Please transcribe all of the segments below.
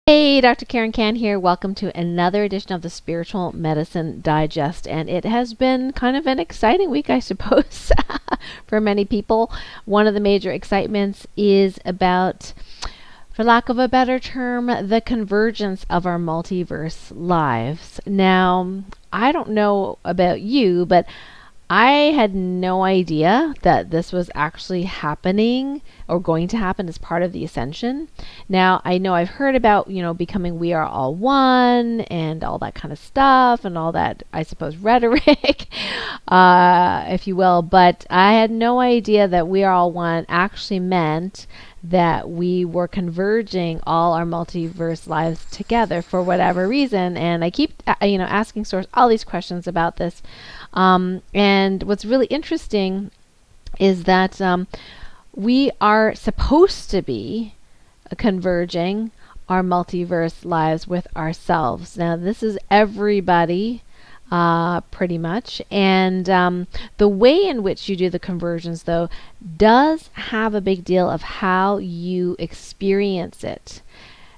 Hey, Dr. Karen Can here. Welcome to another edition of the Spiritual Medicine Digest. And it has been kind of an exciting week, I suppose, for many people. One of the major excitements is about, for lack of a better term, the convergence of our multiverse lives. Now, I don't know about you, but I had no idea that this was actually happening or going to happen as part of the Ascension. Now, I know I've heard about, becoming we are all one and all that kind of stuff and all that, I suppose, rhetoric, if you will, but I had no idea that we are all one actually meant that we were converging all our multiverse lives together for whatever reason. And I keep, asking Source all these questions about this. And what's really interesting is that we are supposed to be converging our multiverse lives with ourselves. Now, this is everybody, pretty much. And the way in which you do the conversions, though, does have a big deal of how you experience it.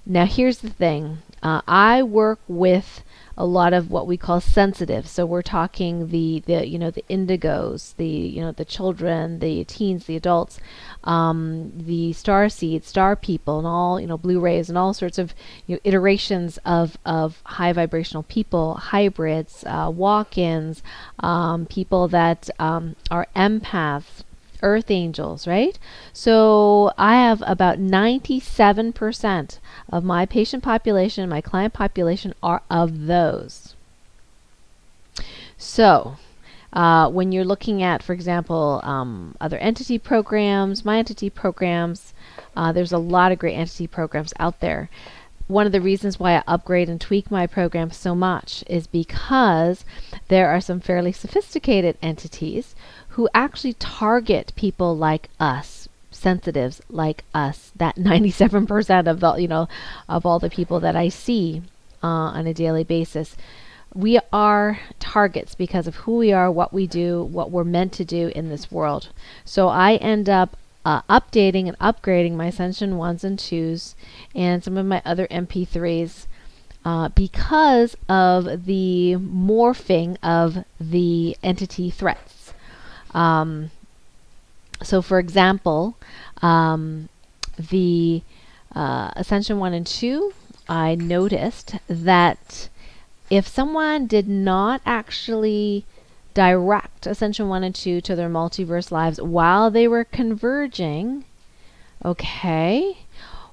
Now, here's the thing. I work with a lot of what we call sensitive. So we're talking the indigos, the children, the teens, the adults, the star seeds, star people, and all blue rays, and all sorts of iterations of high vibrational people, hybrids, walk-ins, people that are empaths, earth angels, right? So I have about 97% of my patient population, my client population are of those. So when you're looking at, for example, other entity programs, my entity programs, there's a lot of great entity programs out there. One of the reasons why I upgrade and tweak my program so much is because there are some fairly sophisticated entities who actually target people like us, sensitives like us, that 97% of the, of all the people that I see on a daily basis. We are targets because of who we are, what we do, what we're meant to do in this world. So I end up updating and upgrading my Ascension 1s and 2s and some of my other MP3s because of the morphing of the entity threats. So for example, the Ascension 1 and 2, I noticed that if someone did not actually direct Ascension 1 and 2 to their multiverse lives while they were converging, okay,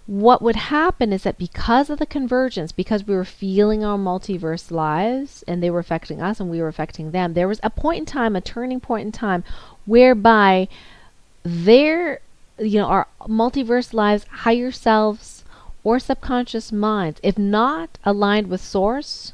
what would happen is that because of the convergence, because we were feeling our multiverse lives and they were affecting us and we were affecting them, there was a point in time, a turning point in time, whereby their, our multiverse lives, higher selves or subconscious minds, if not aligned with Source,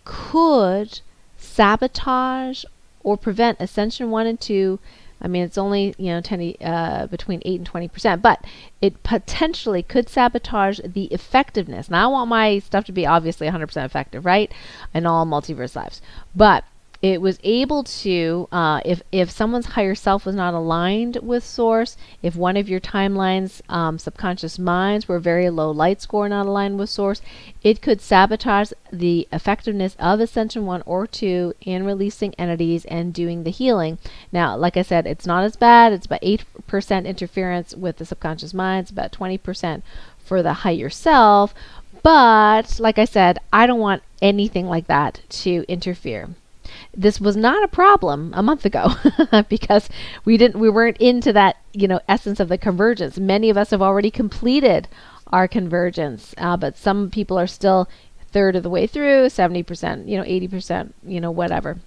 could sabotage or prevent Ascension 1 and 2. I mean, it's only, between 8 and 20%, but it potentially could sabotage the effectiveness. Now, I want my stuff to be obviously 100% effective, right? In all multiverse lives. But it was able to, if someone's higher self was not aligned with Source, if one of your timeline's subconscious minds were very low light score, not aligned with Source, it could sabotage the effectiveness of Ascension 1 or 2 in releasing entities and doing the healing. Now, like I said, it's not as bad. It's about 8% interference with the subconscious minds, about 20% for the higher self. But, like I said, I don't want anything like that to interfere. This was not a problem a month ago because we weren't into that, essence of the convergence. Many of us have already completed our convergence, but some people are still a third of the way through, 70%, 80%, whatever.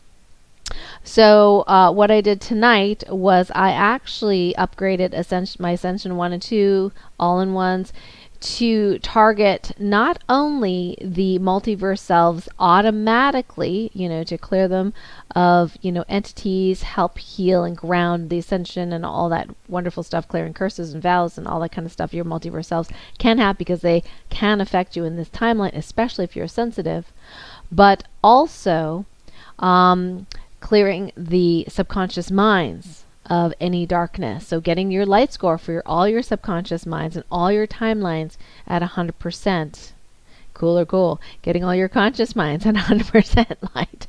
So what I did tonight was I actually upgraded my Ascension 1 and 2 all-in-ones to target not only the multiverse selves automatically, to clear them of, entities, help heal and ground the ascension and all that wonderful stuff, clearing curses and vows and all that kind of stuff your multiverse selves can have because they can affect you in this timeline, especially if you're sensitive, but also clearing the subconscious minds of any darkness. So getting your light score for all your subconscious minds and all your timelines at 100%. Cool. Getting all your conscious minds at 100% light,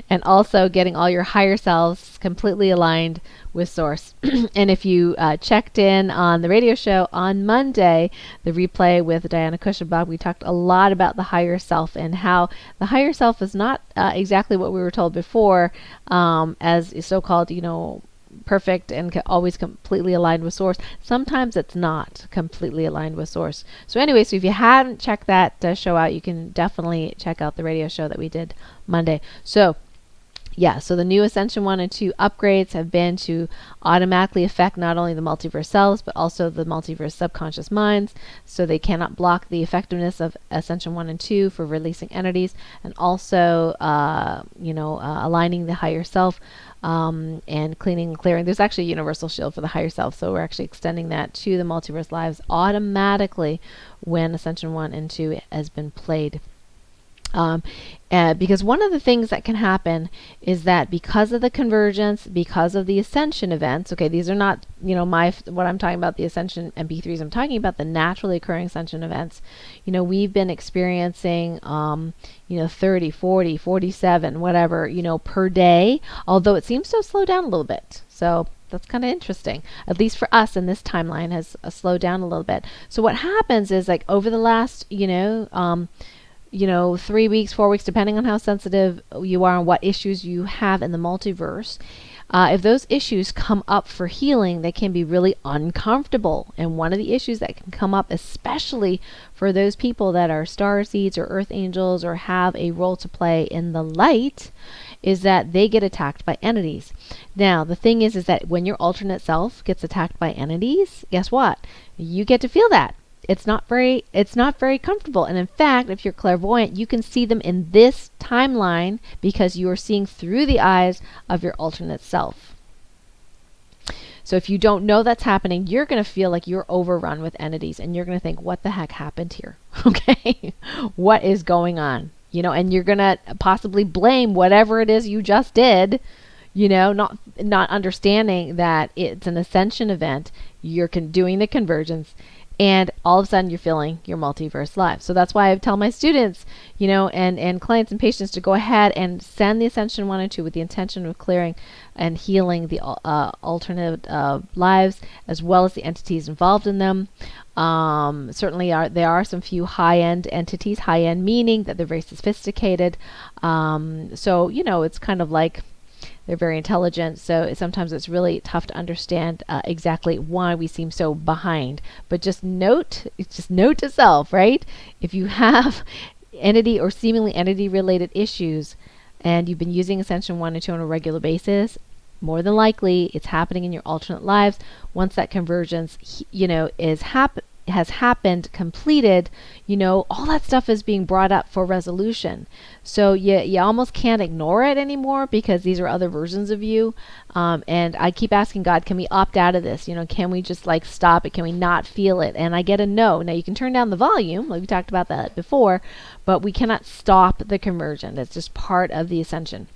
and also getting all your higher selves completely aligned with source. And if you checked in on the radio show on Monday, the replay with Diana Cushionbach, we talked a lot about the higher self and how the higher self is not exactly what we were told before, as so-called, perfect and always completely aligned with source. Sometimes it's not completely aligned with source. So anyway, so if you haven't checked that show out, you can definitely check out the radio show that we did Monday. So yeah, so the new Ascension 1 and 2 upgrades have been to automatically affect not only the multiverse selves, but also the multiverse subconscious minds. So they cannot block the effectiveness of Ascension 1 and 2 for releasing entities, and also, aligning the higher self, and cleaning and clearing. There's actually a universal shield for the higher self, so we're actually extending that to the multiverse lives automatically when Ascension 1 and 2 has been played. Because one of the things that can happen is that because of the convergence, because of the ascension events, okay, these are not, what I'm talking about, the ascension MP3s, I'm talking about the naturally occurring ascension events. We've been experiencing, 30, 40, 47, whatever, per day, although it seems to slow down a little bit. So that's kind of interesting. At least for us in this timeline has slowed down a little bit. So what happens is, like, over the last, 3 weeks, 4 weeks, depending on how sensitive you are and what issues you have in the multiverse, if those issues come up for healing, they can be really uncomfortable. And one of the issues that can come up, especially for those people that are star seeds or earth angels or have a role to play in the light, is that they get attacked by entities. Now, the thing is that when your alternate self gets attacked by entities, guess what? You get to feel that. It's not very comfortable. And in fact, if you're clairvoyant, you can see them in this timeline because you are seeing through the eyes of your alternate self. So if you don't know that's happening, you're going to feel like you're overrun with entities, and you're going to think, what the heck happened here? Okay? What is going on? And you're going to possibly blame whatever it is you just did, not understanding that it's an ascension event. You're doing the convergence, and all of a sudden you're feeling your multiverse live. So that's why I tell my students, and clients and patients to go ahead and send the Ascension 1 and 2 with the intention of clearing and healing the alternate lives, as well as the entities involved in them. Certainly there are some few high-end entities, high-end meaning that they're very sophisticated. So, it's kind of like they're very intelligent, so sometimes it's really tough to understand exactly why we seem so behind. But just note to self, right? If you have entity or seemingly entity-related issues, and you've been using Ascension 1 and 2 on a regular basis, more than likely it's happening in your alternate lives. Once that convergence, has happened, completed, all that stuff is being brought up for resolution. So you almost can't ignore it anymore, because these are other versions of you. And I keep asking God, can we opt out of this? Can we just stop it? Can we not feel it? And I get a no. Now you can turn down the volume, like we talked about that before, but we cannot stop the conversion. That's just part of the ascension.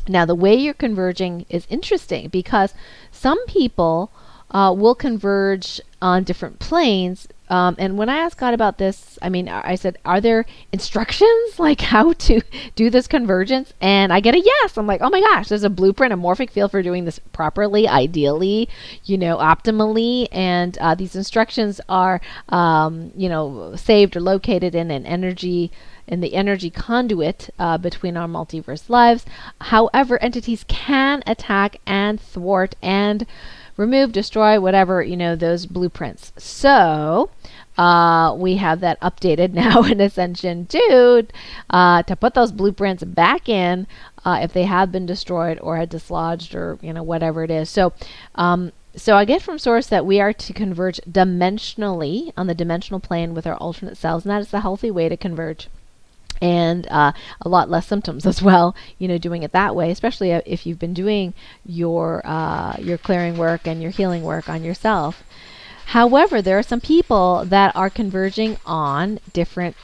Now the way you're converging is interesting, because some people will converge on different planes. And when I asked God about this, I said, are there instructions like how to do this convergence? And I get a yes. I'm like, oh my gosh, there's a blueprint, a morphic field for doing this properly, ideally, optimally. And these instructions are, saved or located in the energy conduit between our multiverse lives. However, entities can attack and thwart and remove, destroy, whatever, those blueprints. So we have that updated now in Ascension 2 to put those blueprints back in if they have been destroyed or had dislodged, or whatever it is. So I get from Source that we are to converge dimensionally on the dimensional plane with our alternate selves, and that is the healthy way to converge. And a lot less symptoms as well, doing it that way, especially if you've been doing your clearing work and your healing work on yourself. However, there are some people that are converging on different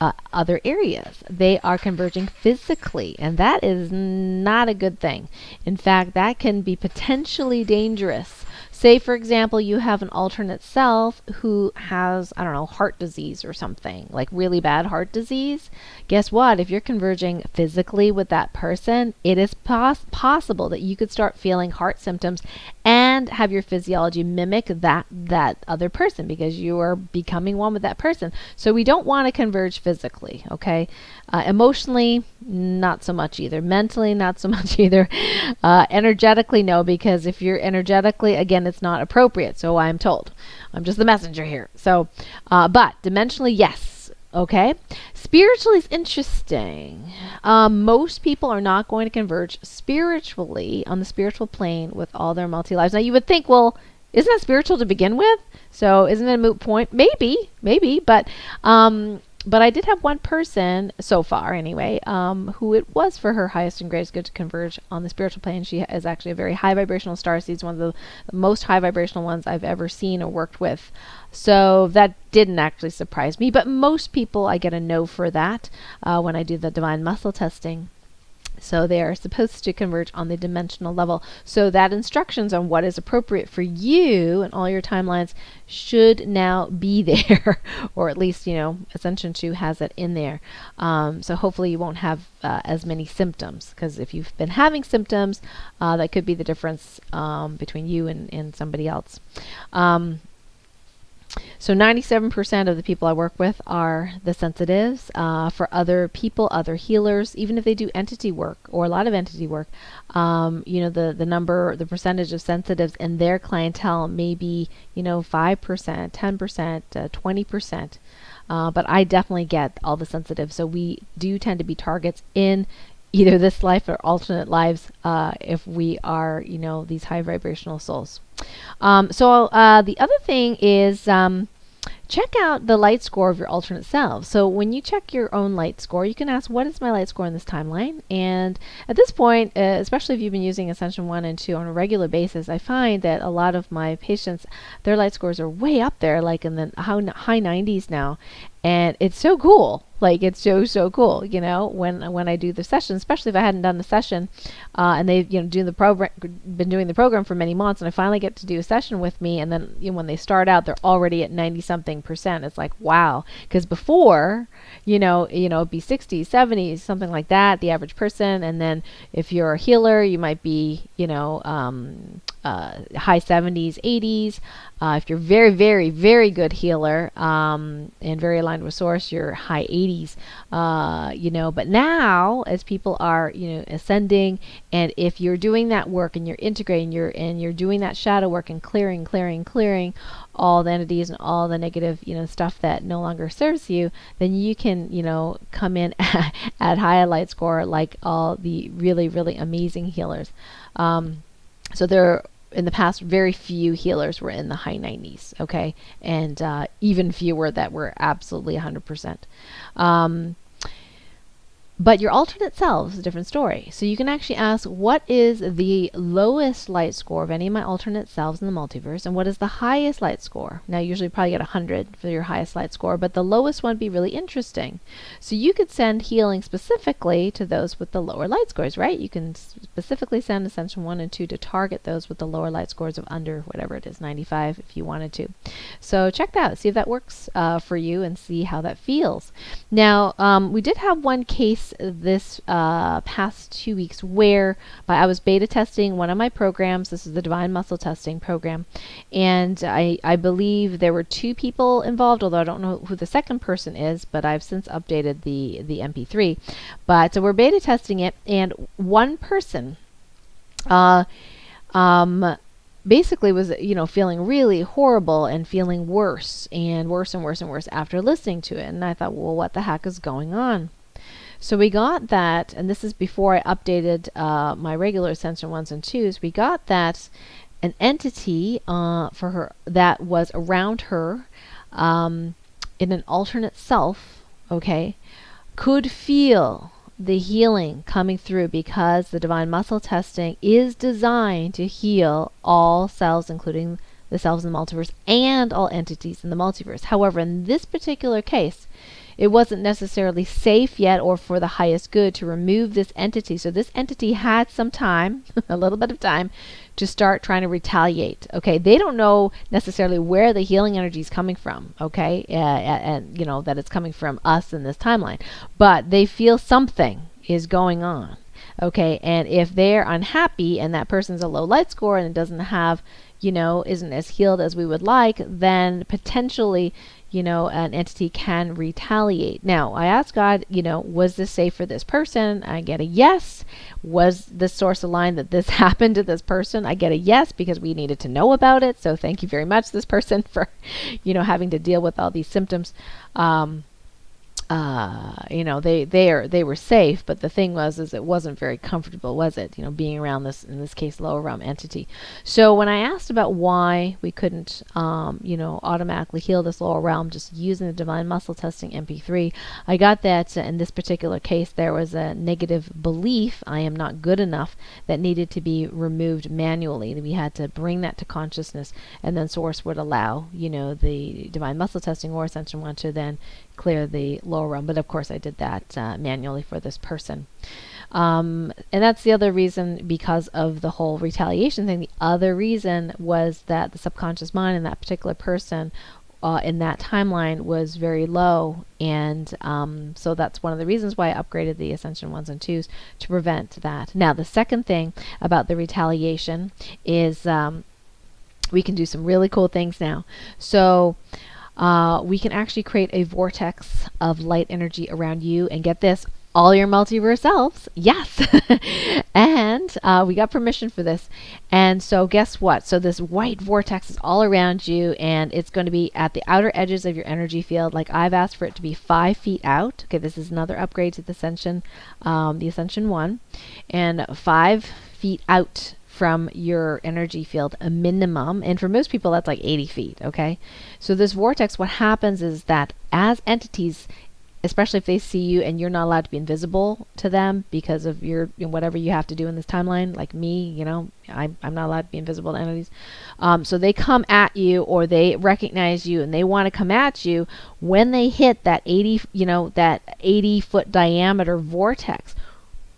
other areas. They are converging physically, and that is not a good thing. In fact, that can be potentially dangerous. Say, for example, you have an alternate self who has, I don't know, heart disease or something, like really bad heart disease. Guess what? If you're converging physically with that person, it is possible that you could start feeling heart symptoms and have your physiology mimic that other person, because you are becoming one with that person. So we don't want to converge physically, okay? Emotionally, not so much either. Mentally, not so much either. Energetically, no, because if you're energetically, again, it's not appropriate, so I'm told. I'm just the messenger here. So, but dimensionally, yes. Okay. Spiritually is interesting. Most people are not going to converge spiritually on the spiritual plane with all their multi-lives. Now, you would think, well, isn't that spiritual to begin with? So isn't it a moot point? Maybe, but I did have one person so far, anyway, who it was for her highest and greatest good to converge on the spiritual plane. She is actually a very high vibrational starseed, one of the most high vibrational ones I've ever seen or worked with. So that didn't actually surprise me. But most people, I get a no for that when I do the divine muscle testing. So they are supposed to converge on the dimensional level. So that instructions on what is appropriate for you and all your timelines should now be there, or at least, Ascension 2 has it in there. So hopefully you won't have as many symptoms, because if you've been having symptoms, that could be the difference between you and somebody else. So 97% of the people I work with are the sensitives. For other people, other healers, even if they do entity work or a lot of entity work, the percentage of sensitives in their clientele may be, 5%, 10%, 20%. But I definitely get all the sensitives. So we do tend to be targets in either this life or alternate lives if we are, these high vibrational souls. So the other thing is check out the light score of your alternate self. So when you check your own light score, you can ask, what is my light score in this timeline? And at this point, especially if you've been using Ascension 1 and 2 on a regular basis, I find that a lot of my patients, their light scores are way up there, like in the high 90s now. And it's so cool. Like, it's so cool, when I do the session, especially if I hadn't done the session, and they've, been doing the program for many months, and I finally get to do a session with me, and then when they start out, they're already at 90-something%. It's like, wow. Because before, it'd be 60s, 70s, something like that, the average person. And then if you're a healer, you might be, high 70s, 80s. If you're very, very, very good healer and very aligned with source, you're high 80s. But now as people are, ascending, and if you're doing that work and you're integrating, you're doing that shadow work and clearing all the entities and all the negative, stuff that no longer serves you, then you can, come in at high light score like all the really, really amazing healers. So there, in the past, very few healers were in the high 90s, okay? And even fewer that were absolutely 100%. But your alternate selves is a different story. So you can actually ask, what is the lowest light score of any of my alternate selves in the multiverse, and what is the highest light score? Now, usually probably get 100 for your highest light score, but the lowest one would be really interesting. So you could send healing specifically to those with the lower light scores, right? You can specifically send Ascension 1 and 2 to target those with the lower light scores of under, whatever it is, 95 if you wanted to. So check that out. See if that works for you and see how that feels. Now, we did have one case this past 2 weeks where I was beta testing one of my programs. This is the Divine Muscle Testing program, and I believe there were 2 people involved, although I don't know who the second person is, but I've since updated the MP3. But so we're beta testing it, and one person basically was, feeling really horrible and feeling worse and worse and worse and worse after listening to it. And I thought, well, what the heck is going on? So we got that, and this is before I updated my regular Ascension 1s and 2s, we got that an entity for her that was around her in an alternate self, okay, could feel the healing coming through, because the Divine Muscle Testing is designed to heal all selves, including the selves in the multiverse and all entities in the multiverse. However, in this particular case, it wasn't necessarily safe yet or for the highest good to remove this entity. So this entity had some time, a little bit of time, to start trying to retaliate. Okay, they don't know necessarily where the healing energy is coming from. Okay, and you know that it's coming from us in this timeline, but they feel something is going on. Okay, and if they're unhappy and that person's a low light score and it doesn't have, you know, isn't as healed as we would like, then potentially, you know, an entity can retaliate. Now, I asked God, you know, was this safe for this person? I get a yes. Was the source aligned that this happened to this person? I get a yes, because we needed to know about it. So thank you very much, this person, for, you know, having to deal with all these symptoms. You know, they were safe, but the thing was, is it wasn't very comfortable, was it? You know, being around this, in this case, lower realm entity. So when I asked about why we couldn't, you know, automatically heal this lower realm just using the divine muscle testing MP3, I got that in this particular case there was a negative belief, I am not good enough, that needed to be removed manually. We had to bring that to consciousness, and then Source would allow, you know, the divine muscle testing or Ascension one to then clear the lower realm. But of course I did that manually for this person. And that's the other reason, because of the whole retaliation thing. The other reason was that the subconscious mind in that particular person in that timeline was very low, and so that's one of the reasons why I upgraded the Ascension 1s and 2s to prevent that. Now the second thing about the retaliation is we can do some really cool things now. So we can actually create a vortex of light energy around you, and get this, all your multiverse selves. Yes. And we got permission for this. And so guess what? So this white vortex is all around you, and it's going to be at the outer edges of your energy field. Like I've asked for it to be 5 feet out. Okay, this is another upgrade to the Ascension 1, and 5 feet out from your energy field, a minimum. And for most people, that's like 80 feet. Okay. So this vortex, what happens is that as entities, especially if they see you and you're not allowed to be invisible to them because of your, you know, whatever you have to do in this timeline, like me, you know, I'm not allowed to be invisible to entities. So they come at you, or they recognize you and they want to come at you. When they hit that 80, you know, that 80-foot diameter vortex,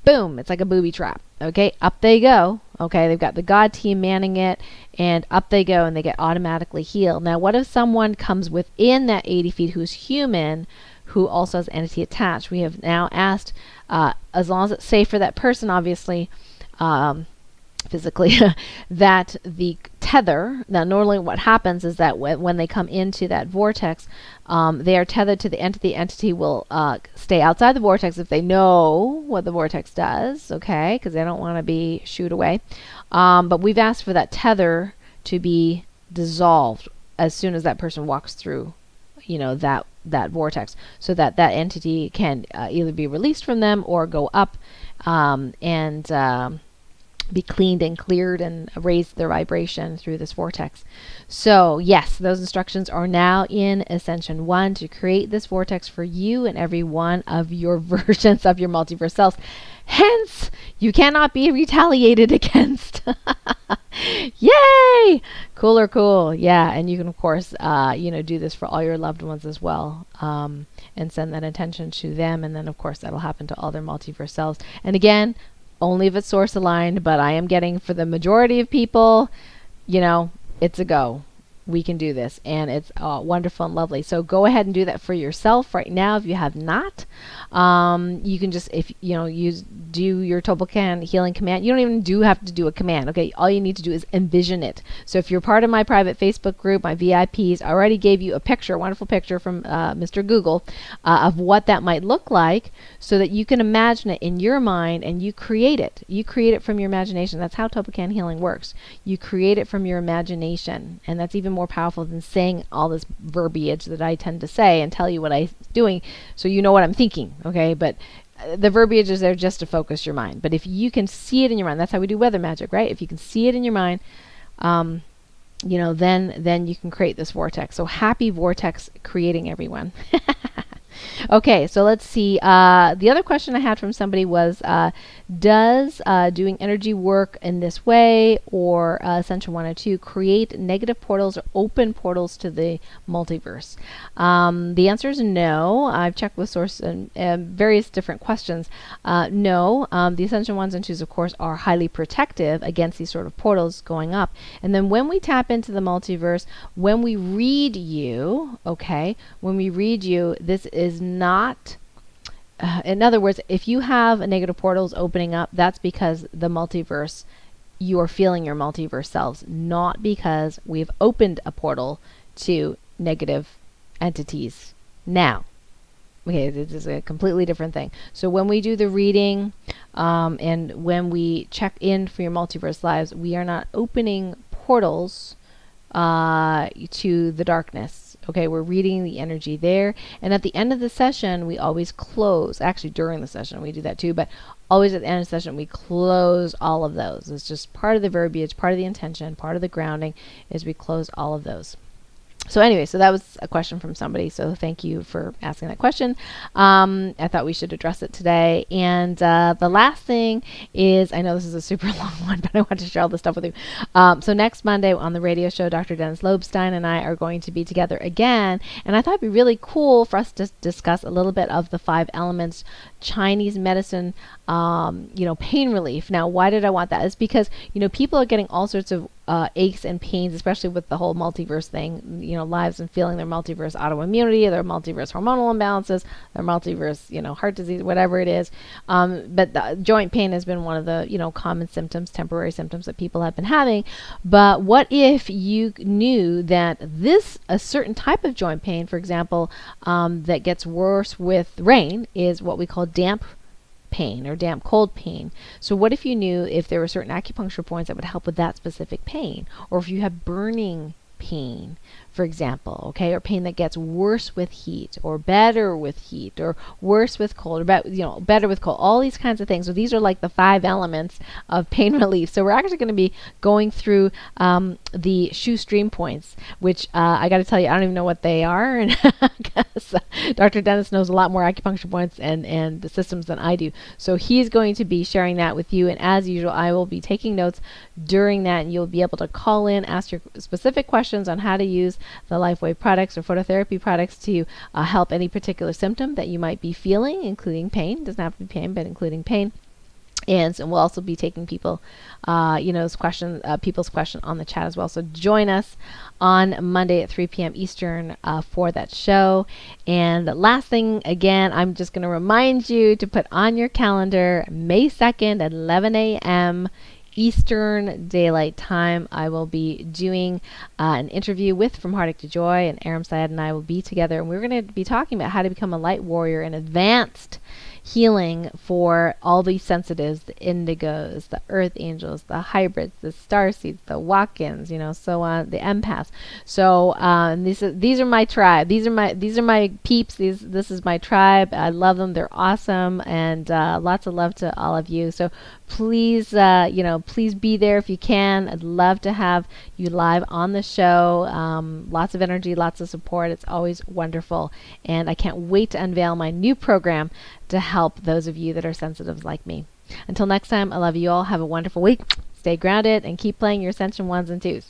boom, it's like a booby trap. Okay, up they go. Okay, they've got the God team manning it, and up they go, and they get automatically healed. Now, what if someone comes within that 80 feet who's human, who also has entity attached? We have now asked, as long as it's safe for that person, obviously, physically, that the tether, now normally what happens is that when they come into that vortex, they are tethered to the entity. The entity will stay outside the vortex if they know what the vortex does, okay, because they don't want to be shooed away. But we've asked for that tether to be dissolved as soon as that person walks through, you know, that vortex, so that that entity can either be released from them or go up and be cleaned and cleared and raise their vibration through this vortex. So yes, those instructions are now in Ascension 1 to create this vortex for you and every one of your versions of your multiverse selves. Hence, you cannot be retaliated against. Yay! Cool. Yeah, and you can of course, you know, do this for all your loved ones as well, and send that intention to them, and then of course that'll happen to all their multiverse selves. And again, only if it's source aligned, but I am getting, for the majority of people, you know, it's a go. We can do this, and it's wonderful and lovely. So go ahead and do that for yourself right now if you have not. You can just, if you know, do your Topocan healing command. You don't even have to do a command. Okay, all you need to do is envision it. So if you're part of my private Facebook group, my VIPs, I already gave you a picture, a wonderful picture from Mr. Google of what that might look like, so that you can imagine it in your mind and you create it. You create it from your imagination. That's how Topocan healing works. You create it from your imagination, and that's even more powerful than saying all this verbiage that I tend to say and tell you what I'm doing, so you know what I'm thinking. Okay, but the verbiage is there just to focus your mind. But if you can see it in your mind, that's how we do weather magic, right? If you can see it in your mind, you know, then you can create this vortex. So happy vortex creating, everyone. Okay, so let's see. The other question I had from somebody was, does doing energy work in this way, or Ascension 102, create negative portals or open portals to the multiverse? The answer is no. I've checked with source and various different questions. No, the Ascension 1s and 2s, of course, are highly protective against these sort of portals going up. And then when we tap into the multiverse, when we read you, okay, when we read you, this is not, in other words, if you have a negative portals opening up, that's because the multiverse, you are feeling your multiverse selves, not because we've opened a portal to negative entities. Now, okay, this is a completely different thing. So when we do the reading, and when we check in for your multiverse lives, we are not opening portals to the darkness. Okay, we're reading the energy there. And at the end of the session, we always close. Actually, during the session, we do that too. But always at the end of the session, we close all of those. It's just part of the verbiage, part of the intention, part of the grounding is we close all of those. So anyway, so that was a question from somebody. So thank you for asking that question. I thought we should address it today. And the last thing is, I know this is a super long one, but I want to share all this stuff with you. So next Monday on the radio show, Dr. Dennis Lobstein and I are going to be together again. And I thought it'd be really cool for us to discuss a little bit of the 5 elements, Chinese medicine, pain relief. Now, why did I want that? It's because, people are getting all sorts of aches and pains, especially with the whole multiverse thing, lives and feeling their multiverse autoimmunity, their multiverse hormonal imbalances, their multiverse, heart disease, whatever it is. But the joint pain has been one of the, common symptoms, temporary symptoms that people have been having. But what if you knew that a certain type of joint pain, for example, that gets worse with rain, is what we call damp pain or damp cold pain. So what if you knew if there were certain acupuncture points that would help with that specific pain, or if you have burning pain, for example, okay, or pain that gets worse with heat or better with heat or worse with cold, or better with cold, all these kinds of things. So these are like the 5 elements of pain relief. So we're actually going to be going through the Shu stream points, which I got to tell you, I don't even know what they are, and Dr. Dennis knows a lot more acupuncture points and the systems than I do. So he's going to be sharing that with you, and as usual, I will be taking notes during that, and you'll be able to call in, ask your specific questions on how to use the LifeWave products or phototherapy products to help any particular symptom that you might be feeling, including pain. Doesn't have to be pain, but including pain. And so we'll also be taking people's question on the chat as well. So join us on Monday at 3 p.m. Eastern for that show. And the last thing, again, I'm just going to remind you to put on your calendar May 2nd at 11 a.m. Eastern Daylight Time. I will be doing an interview with From Heartache to Joy, and Aram Syed and I will be together, and we're going to be talking about how to become a light warrior and advanced healing for all these sensitives, the indigos, the earth angels, the hybrids, the starseeds, the walk-ins, so on, the empaths. So these are my tribe. These are my peeps. This is my tribe. I love them. They're awesome, and lots of love to all of you. So please, please be there if you can. I'd love to have you live on the show. Lots of energy, lots of support. It's always wonderful, and I can't wait to unveil my new program to help those of you that are sensitives like me. Until next time, I love you all. Have a wonderful week. Stay grounded and keep playing your Ascension 1s and 2s.